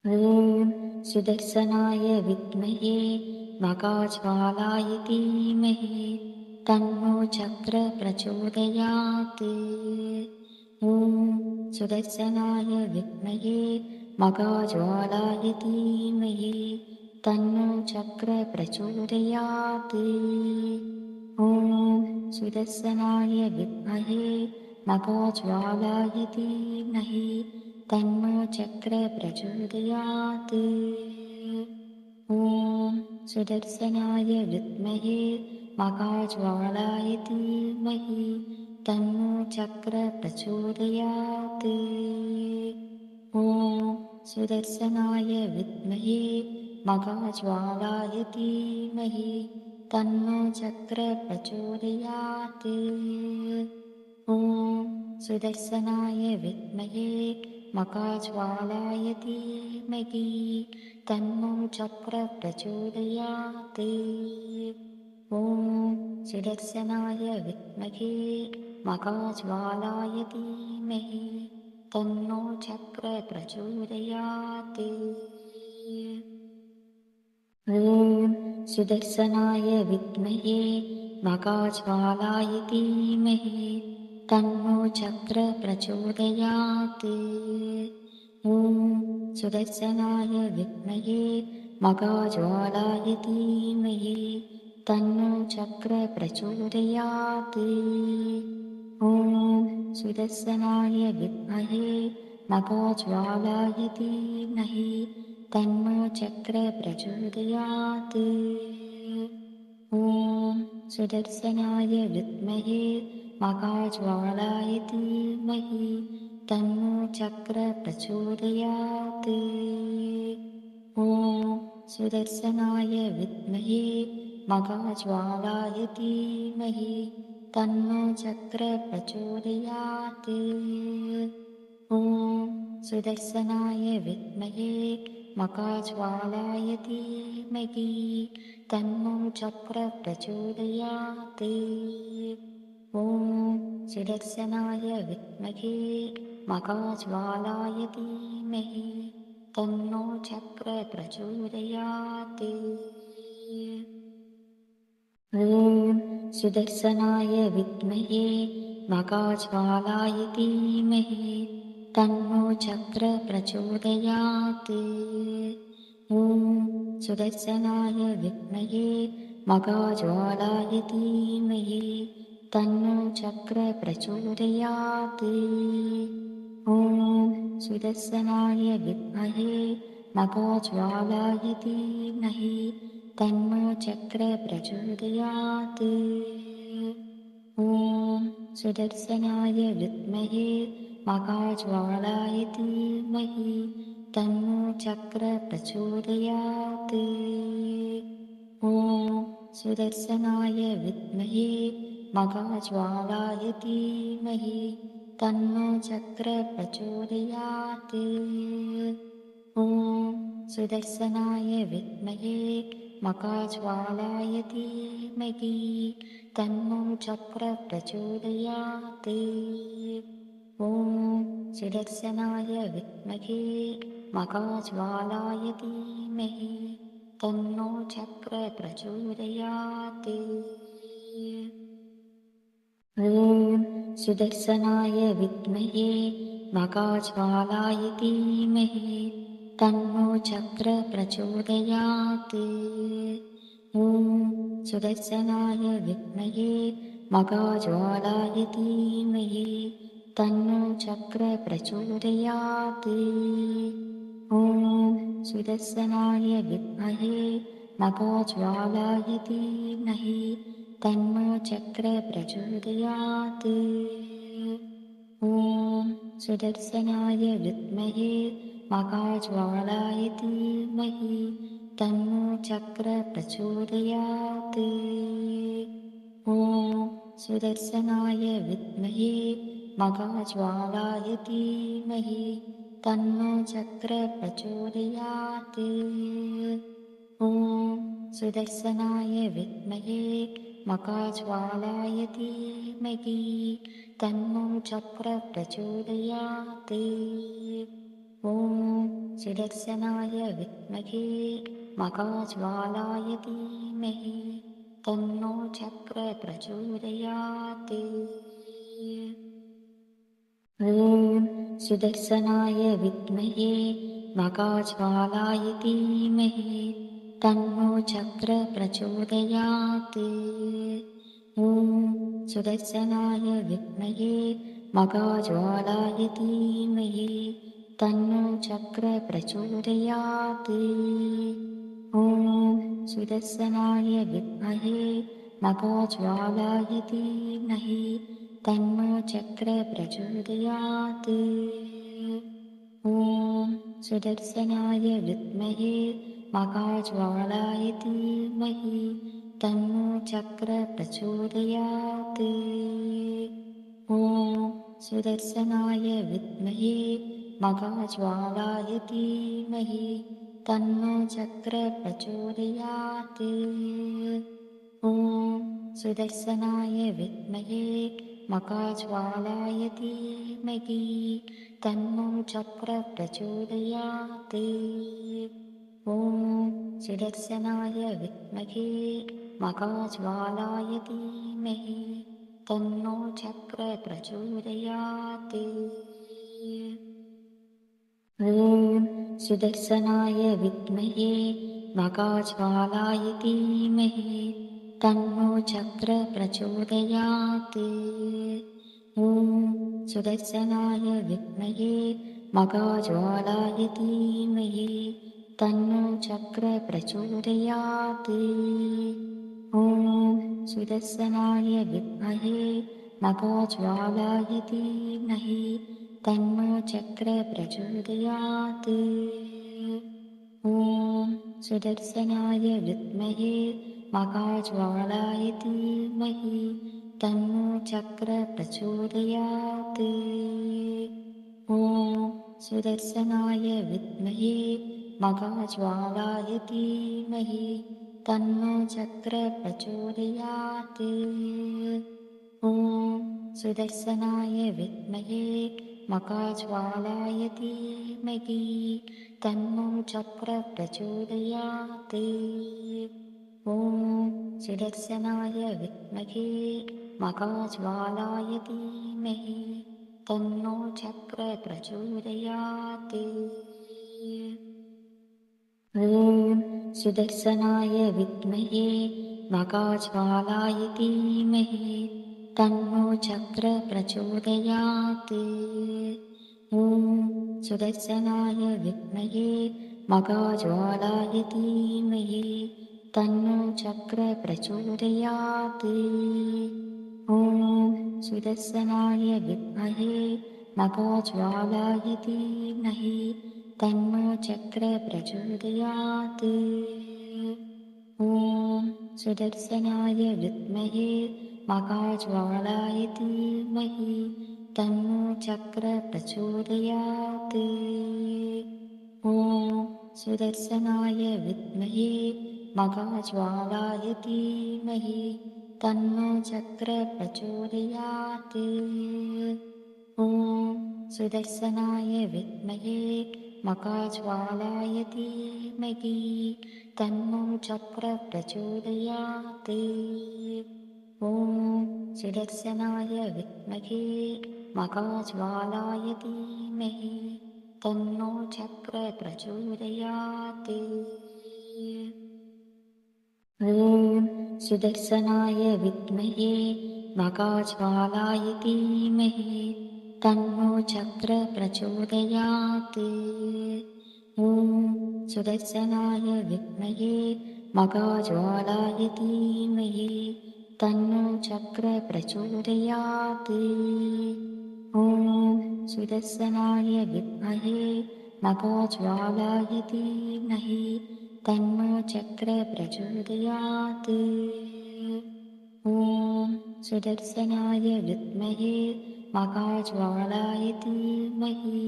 ॐ सुदर्शनाय विद्महे मघाज्वालाय धीमहि तन्नो चक्र प्रचोदयात्। ॐ सुदर्शनाय विद्महे मघाज्वालाय धीमहि तन्नो चक्र प्रचोदयात्। ॐ सुदर्शनाय विद्महे मघाज्वालाय धीमहि तन्नो चक्र प्रचोदयात्। ॐ सुदर्शनाय विद्महे मघाज्वालाय धीमहि तन्नो चक्र प्रचोदयात्। ॐ सुदर्शनाय विद्महे मघाज्वालाय धीमहि तन्नो चक्र प्रचोदयात्। ॐ सुदर्शनाय विद्महे मघाज्वालाय धीमहि तन्नो चक्र प्रचोदयात्। ॐ सुदर्शनाय विद्महे मघाज्वालाय धीमहि तन्नो चक्र प्रचोदयात्। ॐ सुदर्शनाय विद्महे मघाज्वालाय धीमहि तन्नो चक्र प्रचोदयात्। ॐ सुदर्शनाय विद्महे मघाज्वालाय धीमहि तन्नो चक्र प्रचोदयात्। ॐ सुदर्शनाय विद्महे मघाज्वालाय धीमहि तन्नो चक्र प्रचोदयात्। ॐ सुदर्शनाय विद्महे मघाज्वालाय धीमहि तन्नो चक्र प्रचोदयात्। ॐ सुदर्शनाय विद्महे मघाज्वालाय धीमहि तन्नो चक्र प्रचोदयात्। ॐ सुदर्शनाय विद्महे मघाज्वालाय धीमहि तन्नो चक्र प्रचोदयात्। ॐ सुदर्शनाय विद्महे मघाज्वालाय धीमहि तन्नो चक्र प्रचोदयात्। ॐ सुदर्शनाय विद्महे मघाज्वालाय धीमहि तन्नो चक्र प्रचोदयात्। ॐ सुदर्शनाय विद्महे मघाज्वालाय धीमहि तन्नो चक्र प्रचोदयात्। ॐ सुदर्शनाय विद्महे मघाज्वालाय धीमहि तन्नो चक्र प्रचोदयात्। ॐ सुदर्शनाय विद्महे मघाज्वालाय धीमहि तन्नो चक्र प्रचोदयात्। ॐ सुदर्शनाय विद्महे मघाज्वालाय धीमहि तन्नो चक्र प्रचोदयात्। ॐ सुदर्शनाय विद्महे मघाज्वालाय धीमहि तन्नो चक्र प्रचोदयात्। ॐ सुदर्शनाय विद्महे मघाज्वालाय धीमहि तन्नो चक्र प्रचोदयात्। ॐ सुदर्शनाय विद्महे मघाज्वालाय धीमहि तन्नो चक्र प्रचोदयात्। ॐ सुदर्शनाय विद्महे मघाज्वालाय धीमहि तन्नो चक्र प्रचोदयात्। ॐ सुदर्शनाय विद्महे मघाज्वालाय धीमहि तन्नो चक्र प्रचोदयात्। ॐ सुदर्शनाय विद्महे मघाज्वालाय धीमहि तन्नो चक्र प्रचोदयात्। ॐ सुदर्शनाय विद्महे मघाज्वालाय धीमहि तन्नो चक्र प्रचोदयात्। ॐ सुदर्शनाय विद्महे मघाज्वालाय धीमहि तन्नो चक्र प्रचोदयात्। ॐ सुदर्शनाय विद्महे महाज्वालाय धीमहि तन्नो चक्र प्रचोदयात्। ॐ सुदर्शनाय विद्महे महाज्वालाय धीमहि तन्नो चक्र प्रचोदयात्। ॐ सुदर्शनाय विद्महे महाज्वालाय धीमहि तन्नो चक्र प्रचोदयात्। ॐ सुदर्शनाय विद्महे महाज्वालाय धीमहि तन्नो चक्र प्रचोदयात्। ॐ सुदर्शनाय विद्महे महाज्वालाय धीमहि तन्नो चक्र प्रचोदयात्। ॐ सुदर्शनाय विद्महे महाज्वालाय धीमहि तन्नो चक्र प्रचोदयात्। ॐ सुदर्शनाय विद्महे महाज्वालाय धीमहि तन्नो चक्र प्रचोदयात्। ॐ सुदर्शनाय विद्महे महाज्वालाय धीमहि तन्नो चक्र प्रचोदयात्। ॐ सुदर्शनाय विद्महे महाज्वालाय धीमहि तन्नो चक्र प्रचोदयात्। ॐ सुदर्शनाय विद्महे महाज्वालाय धीमहि तन्नो चक्र प्रचोदयात्। ॐ सुदर्शनाय विद्महे महाज्वालाय धीमहि तन्नो चक्र प्रचोदयात्। ॐ सुदर्शनाय विद्महे महाज्वालाय धीमहि तन्नो चक्र प्रचोदयात्। ॐ सुदर्शनाय विद्महे महाज्वालाय धीमहि तन्नो चक्र प्रचोदयात्। ॐ सुदर्शनाय विद्महे महाज्वालाय धीमहि तन्नो चक्र प्रचोदयात्। ॐ सुदर्शनाय विद्महे महाज्वालाय धीमहि तन्नो चक्र प्रचोदयात्। ॐ सुदर्शनाय विद्महे महाज्वालाय धीमहि तन्नो चक्र प्रचोदयात्। ॐ सुदर्शनाय विद्महे महाज्वालाय धीमहि तन्नो चक्र प्रचोदयात्। ॐ सुदर्शनाय विद्महे महाज्वालाय धीमहि तन्नो चक्र प्रचोदयात्। ॐ सुदर्शनाय विद्महे महाज्वालाय धीमहि तन्नो चक्र प्रचोदयात्। ॐ सुदर्शनाय विद्महे महाज्वालाय धीमहि तन्नो चक्र प्रचोदयात्। ॐ सुदर्शनाय विद्महे महाज्वालाय धीमहि तन्नो चक्र प्रचोदयात्। ॐ सुदर्शनाय विद्महे महाज्वालाय धीमहि तन्नो चक्र प्रचोदयात्। ॐ सुदर्शनाय विद्महे महाज्वालाय धीमहि तन्नो चक्र प्रचोदयात्। ॐ सुदर्शनाय विद्महे महाज्वालाय धीमहि तन्नो चक्र प्रचोदयात्। ॐ सुदर्शनाय विद्महे महाज्वालाय धीमहि तन्नो चक्र प्रचोदयात्। ॐ सुदर्शनाय विद्महे महाज्वालाय धीमहि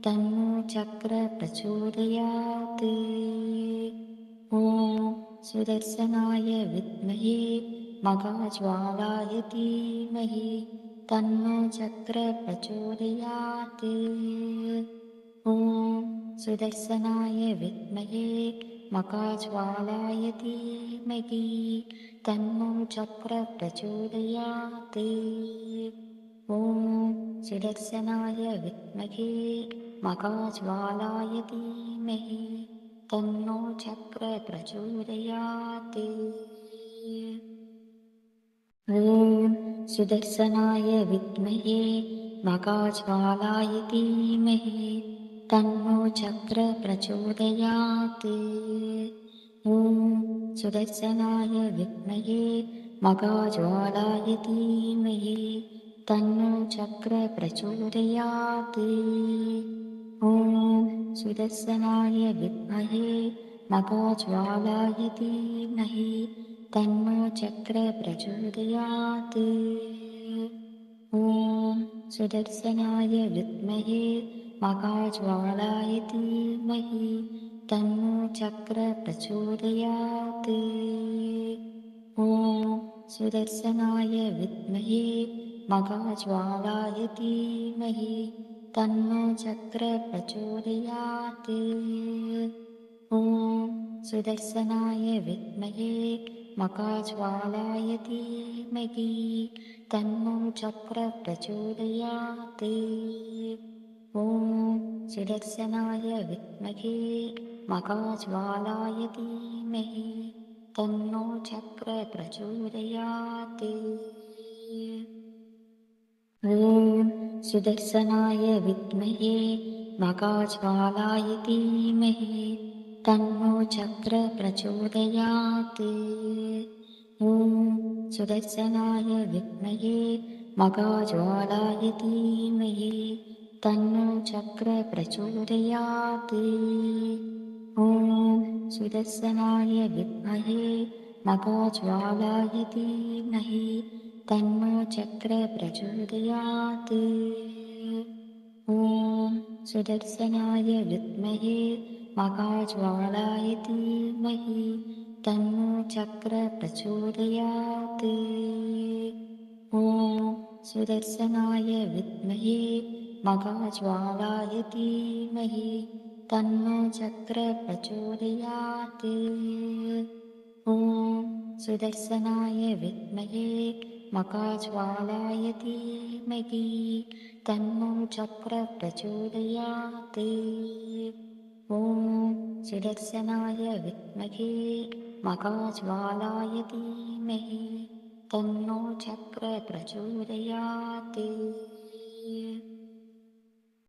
तन्नो चक्र प्रचोदयात्। ॐ सुदर्शनाय विद्महे महाज्वालाय धीमहि तन्नो चक्र प्रचोदयात्। ॐ सुदर्शनाय विद्महे मकाज्वालाय धीमहि तन्नो चक्रः प्रचोदयात्। ॐ सुदर्शनाय विद्महे मकाज्वालाय धीमहि तन्नो चक्रः प्रचोदयात्। ॐ सुदर्शनाय विद्महे मकाज्वालाय धीमहि तन्नो चक्रः प्रचोदयात्। ॐ सुदर्शनाय विद्महे मकाज्वालाय धीमहि तन्नो चक्रः प्रचोदयात्। ॐ सुदर्शनाय विद्महे मकाज्वालाय धीमहि तन्नो चक्रः प्रचोदयात्। ॐ सुदर्शनाय विद्महे मकाज्वालाय धीमहि तन्नो चक्रः प्रचोदयात्। ॐ सुदर्शनाय विद्महे मकाज्वालाय धीमहि तन्नो चक्रः प्रचोदयात्। ॐ सुदर्शनाय विद्महे मकाज्वालाय धीमहि तन्नो चक्रः प्रचोदयात्। ॐ सुदर्शनाय विद्महे मकाज्वालाय धीमहि तन्नो चक्रः प्रचोदयात्। ॐ सुदर्शनाय विद्महे मकाज्वालाय धीमहि तन्नो चक्रः प्रचोदयात्। ॐ सुदर्शनाय विद्महे मकाज्वालाय धीमहि तन्नो चक्रः प्रचोदयात्। ॐ सुदर्शनाय विद्महे मकाज्वालाय धीमहि तन्नो चक्रः प्रचोदयात्। ॐ सुदर्शनाय विद्महे मकाज्वालाय धीमहि तन्नो चक्रः प्रचोदयात्। ॐ सुदर्शनाय विद्महे मकाज्वालाय धीमहि तन्नो चक्रः प्रचोदयात्। ॐ सुदर्शनाय विद्महे मकाज्वालाय धीमहि तन्नो चक्रः प्रचोदयात्। ॐ सुदर्शनाय विद्महे मकाज्वालाय धीमहि तन्नो चक्रः प्रचोदयात्।